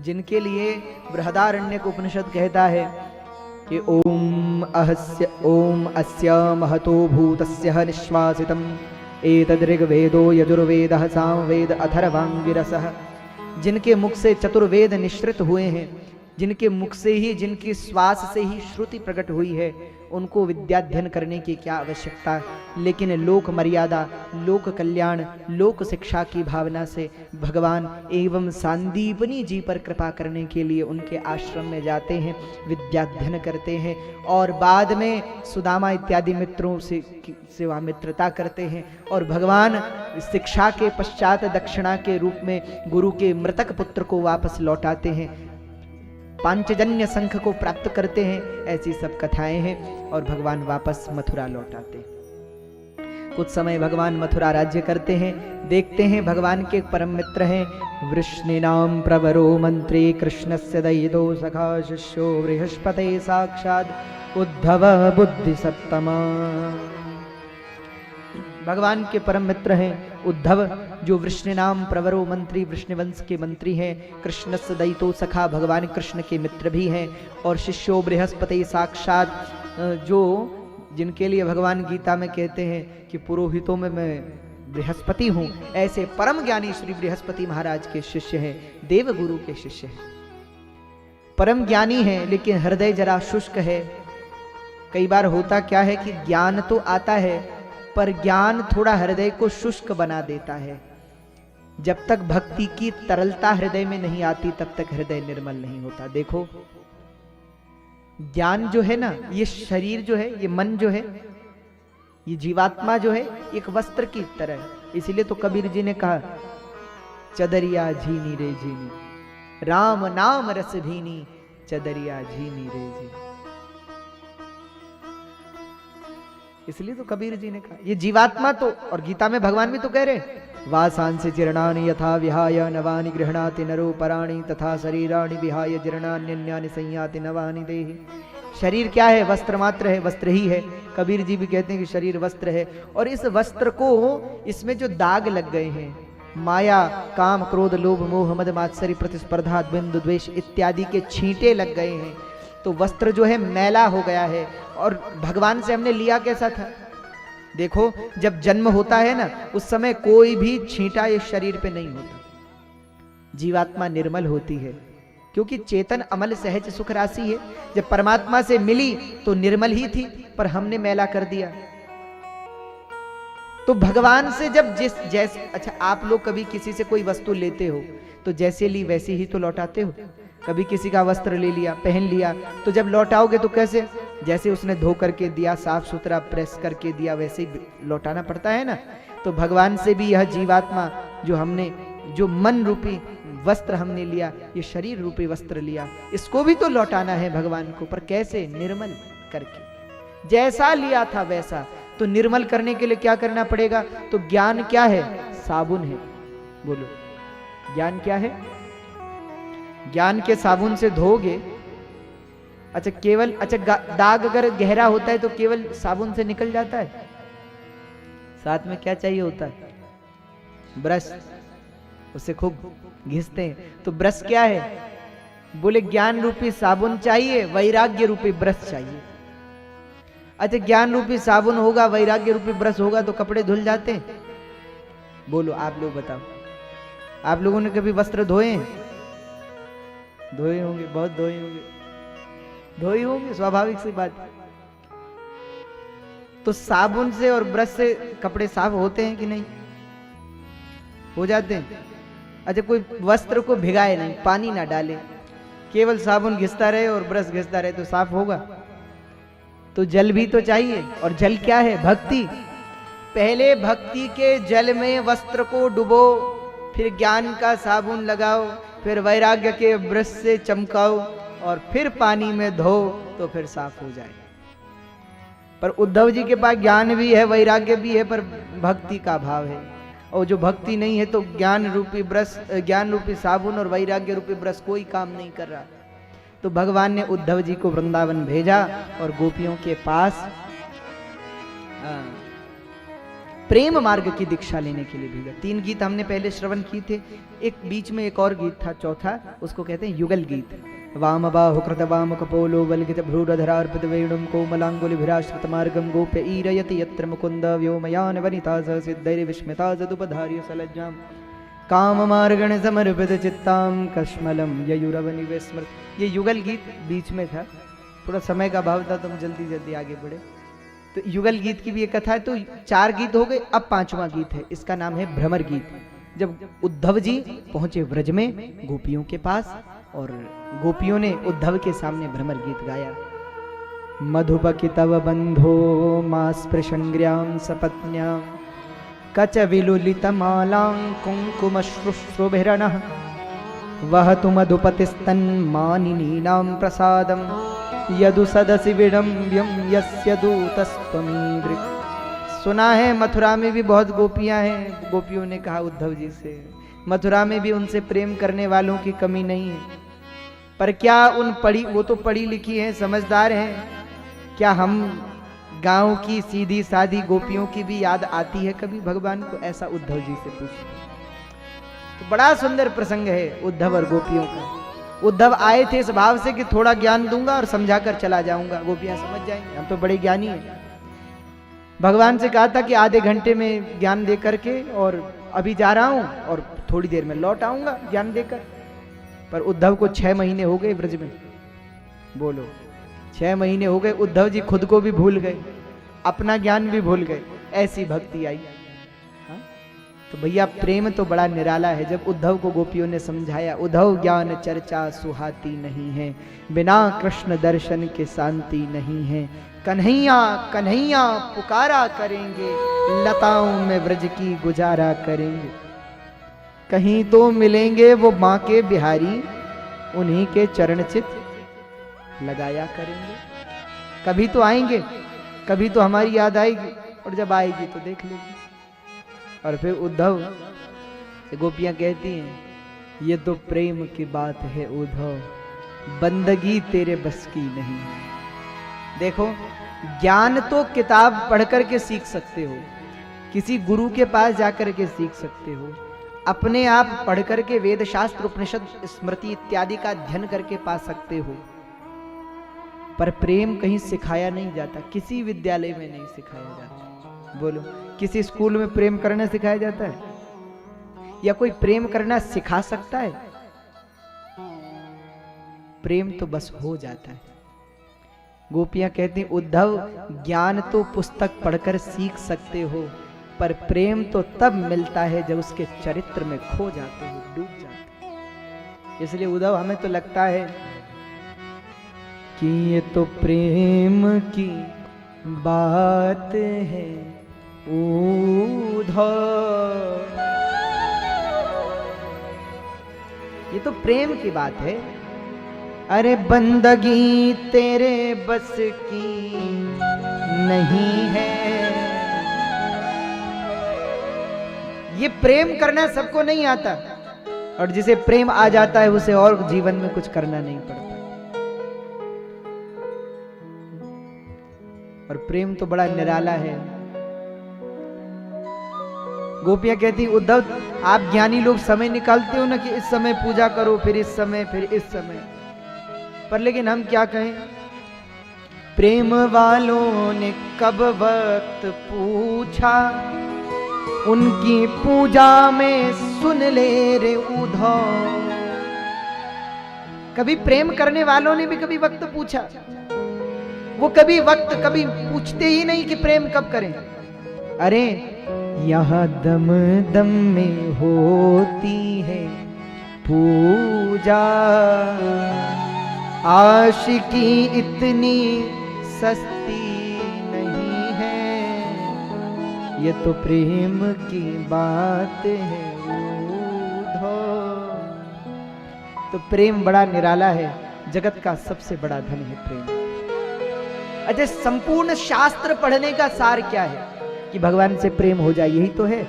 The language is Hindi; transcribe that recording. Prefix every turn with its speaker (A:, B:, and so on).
A: जिनके लिए बृहदारण्यक उपनिषद कहता है कि ओम अस्य महतो भूतस्य निश्वासितम् एतदृग्वेदो यजुर्वेदः सामवेद अथर्वांगिरसः। जिनके मुख से चतुर्वेद निश्रित हुए हैं, जिनके मुख से ही, जिनकी श्वास से ही श्रुति प्रकट हुई है, उनको विद्याध्ययन करने की क्या आवश्यकता। लेकिन लोक मर्यादा, लोक कल्याण, लोक शिक्षा की भावना से भगवान एवं सांदीपनी जी पर कृपा करने के लिए उनके आश्रम में जाते हैं, विद्याध्ययन करते हैं और बाद में सुदामा इत्यादि मित्रों से वहाँ मित्रता करते हैं। और भगवान शिक्षा के पश्चात दक्षिणा के रूप में गुरु के मृतक पुत्र को वापस लौटाते हैं, पांचजन्य शंख को प्राप्त करते हैं। ऐसी सब कथाएं हैं और भगवान वापस मथुरा लौटाते हैं। कुछ समय भगवान मथुरा राज्य करते हैं। देखते हैं भगवान के परम मित्र हैं वृष्णिनाम प्रवरो मंत्री कृष्णस्य दयितो सखा शिष्यो बृहस्पते साक्षात् उद्धव बुद्धि सत्तमा। भगवान के परम मित्र हैं उद्धव, जो वृष्णि नाम प्रवरो मंत्री, वृष्णि वंश के मंत्री हैं। कृष्णस्य दयितो सखा, भगवान कृष्ण के मित्र भी हैं। और शिष्यो बृहस्पति साक्षात, जो जिनके लिए भगवान गीता में कहते हैं कि पुरोहितों में मैं बृहस्पति हूँ, ऐसे परम ज्ञानी श्री बृहस्पति महाराज के शिष्य हैं, देव गुरु के शिष्य हैं। परम ज्ञानी हैं लेकिन हृदय जरा शुष्क है। कई बार होता क्या है कि ज्ञान तो आता है पर ज्ञान थोड़ा हृदय को शुष्क बना देता है। जब तक भक्ति की तरलता हृदय में नहीं आती तब तक हृदय निर्मल नहीं होता। देखो ज्ञान जो है ना, ये शरीर जो है, ये मन जो है, ये जीवात्मा जो है एक वस्त्र की तरह है। इसीलिए तो कबीर जी ने कहा चदरिया झीनी रे झीनी, राम नाम रस भीनी, चदरिया झीनी रे झीनी। इसलिए तो कबीर जी ने कहा ये जीवात्मा तो, और गीता में भगवान भी तो कह रहे वासांसि जीर्णानि यथा विहाय नवानि गृह्णाति नरो पराणि तथा शरीराणि विहाय जीर्णान्यन्यानि संयाति नवानि देहि। शरीर क्या है? वस्त्र मात्र है, वस्त्र ही है। कबीर जी भी कहते हैं कि शरीर वस्त्र है और इस वस्त्र को, इसमें जो दाग लग गए हैं, माया, काम, क्रोध, लोभ, मोह, मद, मात्सर्य, प्रतिस्पर्धा, द्वंद्व, द्वेष इत्यादि के छींटे लग गए हैं। तो वस्त्र जो है मैला हो गया है। और भगवान से हमने लिया कैसा था? देखो जब जन्म होता है ना, उस समय कोई भी छींटा इस शरीर पे नहीं होता। जीवात्मा निर्मल होती है क्योंकि चेतन अमल सहज सुख राशि है। जब परमात्मा से मिली तो निर्मल ही थी, पर हमने मैला कर दिया। तो भगवान से जब जैसे, अच्छा आप लोग कभी किसी से कोई वस्तु लेते हो तो जैसे ली वैसे ही तो लौटाते हो। कभी किसी का वस्त्र ले लिया, पहन लिया, तो जब लौटाओगे तो कैसे? जैसे उसने धो करके दिया, साफ सुथरा प्रेस करके दिया, वैसे ही लौटाना पड़ता है ना। तो भगवान से भी यह जीवात्मा जो हमने, जो मन रूपी वस्त्र हमने लिया, ये शरीर रूपी वस्त्र लिया, इसको भी तो लौटाना है भगवान को। पर कैसे? निर्मल करके। जैसा लिया था वैसा। तो निर्मल करने के लिए क्या करना पड़ेगा? तो ज्ञान क्या है? साबुन है। बोलो ज्ञान क्या है? ज्ञान के साबुन से धोगे, अच्छा केवल, अच्छा दाग अगर गहरा होता है तो केवल साबुन से निकल जाता है? साथ में क्या चाहिए होता है? ब्रश। उससे खूब घिसते हैं। तो ब्रश क्या है? बोले ज्ञान रूपी साबुन चाहिए, वैराग्य रूपी ब्रश चाहिए। अच्छा ज्ञान रूपी साबुन होगा, वैराग्य रूपी ब्रश होगा तो कपड़े धुल जाते हैं? बोलो आप लोग बताओ, आप लोगों ने कभी वस्त्र धोए हैं? धोए होंगे, बहुत धोए होंगे, धोए होंगे, स्वाभाविक सी बात। तो साबुन से और ब्रश से कपड़े साफ होते हैं कि नहीं? हो जाते हैं। अच्छा कोई वस्त्र को भिगाए नहीं, पानी ना डाले, केवल साबुन घिसता रहे और ब्रश घिसता रहे तो साफ होगा? तो जल भी तो चाहिए। और जल क्या है? भक्ति। पहले भक्ति के जल में वस्त्र को डुबो, फिर ज्ञान का साबुन लगाओ, फिर वैराग्य के ब्रश से चमकाओ और फिर पानी में धो तो फिर साफ हो जाए। पर उद्धव जी के पास ज्ञान भी है, वैराग्य भी है, पर भक्ति का भाव है। और जो भक्ति नहीं है तो ज्ञान रूपी ब्रश, ज्ञान रूपी साबुन और वैराग्य रूपी ब्रश कोई काम नहीं कर रहा। तो भगवान ने उद्धव जी को वृंदावन भेजा और गोपियों के पास प्रेम मार्ग की दीक्षा लेने के लिए भेजा। 3 गीत हमने पहले श्रवण किए थे, एक बीच में एक और गीत था चौथा, उसको कहते हैं युगल गीत। वाम बाहु कृत वाम कपोलो वल्गित भ्रूरधरार्पित वेणुं कोमलांगुलिभिराश्रित मार्गं गोप्य ईरयति यत्र मुकुंद व्योमयान वनिता स सिद्धैर्विस्मिता सदुपधार्य सलज्जाम काम मार्गण समर्पित चित्ताम कश्मलम ययुरवनि विस्मृत। ये युगल गीत बीच में था, थोड़ा समय का अभाव था तो हम जल्दी जल्दी आगे बढ़े। तो युगल गीत की भी एक कथा है। तो 4 गीत हो गए, अब 5वां गीत है, इसका नाम है भ्रमर गीत। जब उद्धव जी पहुंचे व्रज में गोपियों के पास और गोपियों ने उद्धव के सामने भ्रमर गीत गाया। मधुपकी तव बंधो मास्पृशंग्र्यां सपत्न्यां कच विलुलित मालां कुंकुमश्रुश्रुभिरणः वहतु मधुपतिस्तन्मानिनीनां प्रसादं यदु सदसि विडम्ब्यं यस्य दूतस्त्वमीदृक्। सुना है मथुरा में भी बहुत गोपियां हैं। गोपियों ने कहा उद्धव जी से, मथुरा में भी उनसे प्रेम करने वालों की कमी नहीं है, पर क्या वो तो पढ़ी लिखी हैं, समझदार हैं, क्या हम गांव की सीधी सादी गोपियों की भी याद आती है कभी भगवान को? ऐसा उद्धव जी से पूछा। तो बड़ा सुंदर प्रसंग है उद्धव और गोपियों का। उद्धव आए थे इस भाव से कि थोड़ा ज्ञान दूंगा और समझा कर चला जाऊंगा, गोपियां समझ जाएंगे, हम तो बड़े ज्ञानी हैं। भगवान से कहा था कि आधे घंटे में ज्ञान दे करके, और अभी जा रहा हूं और थोड़ी देर में लौट आऊंगा ज्ञान देकर। पर उद्धव को 6 महीने हो गए ब्रज में। बोलो 6 महीने हो गए, उद्धव जी खुद को भी भूल गए, अपना ज्ञान भी भूल गए, ऐसी भक्ति आई। तो भैया प्रेम तो बड़ा निराला है। जब उद्धव को गोपियों ने समझाया, उद्धव ज्ञान चर्चा सुहाती नहीं है, बिना कृष्ण दर्शन के शांति नहीं है, कन्हैया कन्हैया पुकारा करेंगे, लताओं में व्रज की गुजारा करेंगे, कहीं तो मिलेंगे वो माँ के बिहारी, उन्हीं के चरण चित लगाया करेंगे। कभी तो आएंगे, कभी तो हमारी याद आएगी, और जब आएगी तो देख लेंगे। और फिर उद्धव से गोपियां कहती हैं, ये तो प्रेम की बात है उद्धव, बंदगी तेरे बस की नहीं। देखो ज्ञान तो किताब पढ़ करके सीख सकते हो, किसी गुरु के पास जाकर के सीख सकते हो, अपने आप पढ़ करके वेद शास्त्र उपनिषद स्मृति इत्यादि का अध्ययन करके पा सकते हो, पर प्रेम कहीं सिखाया नहीं जाता, किसी विद्यालय में नहीं सिखाया जाता। बोलो किसी स्कूल में प्रेम करना सिखाया जाता है? या कोई प्रेम करना सिखा सकता है? प्रेम तो बस हो जाता है। गोपियां कहती उद्धव ज्ञान तो पुस्तक पढ़कर सीख सकते हो, पर प्रेम तो तब मिलता है जब उसके चरित्र में खो जाते हो, डूब जाते हो। इसलिए उद्धव हमें तो लगता है कि ये तो प्रेम की बात है उद्धव, ये तो प्रेम की बात है। अरे बंदगी तेरे बस की नहीं है। ये प्रेम करना सबको नहीं आता, और जिसे प्रेम आ जाता है उसे और जीवन में कुछ करना नहीं पड़ता। और प्रेम तो बड़ा निराला है। गोपियां कहती उद्धव आप ज्ञानी लोग समय निकालते हो ना कि इस समय पूजा करो, फिर इस समय, फिर इस समय, पर लेकिन हम क्या कहें, प्रेम वालों ने कब वक्त पूछा, उनकी पूजा में सुन ले रे उद्धव। कभी प्रेम करने वालों ने भी कभी वक्त पूछा? वो कभी वक्त कभी पूछते ही नहीं कि प्रेम कब करें। अरे यहाँ दम दम में होती है पूजा, आशिकी इतनी सस्ती नहीं है, ये तो प्रेम की बात है उद्धव। तो प्रेम बड़ा निराला है, जगत का सबसे बड़ा धन है प्रेम। अच्छा संपूर्ण शास्त्र पढ़ने का सार क्या है? कि भगवान से प्रेम हो जाए, यही तो है।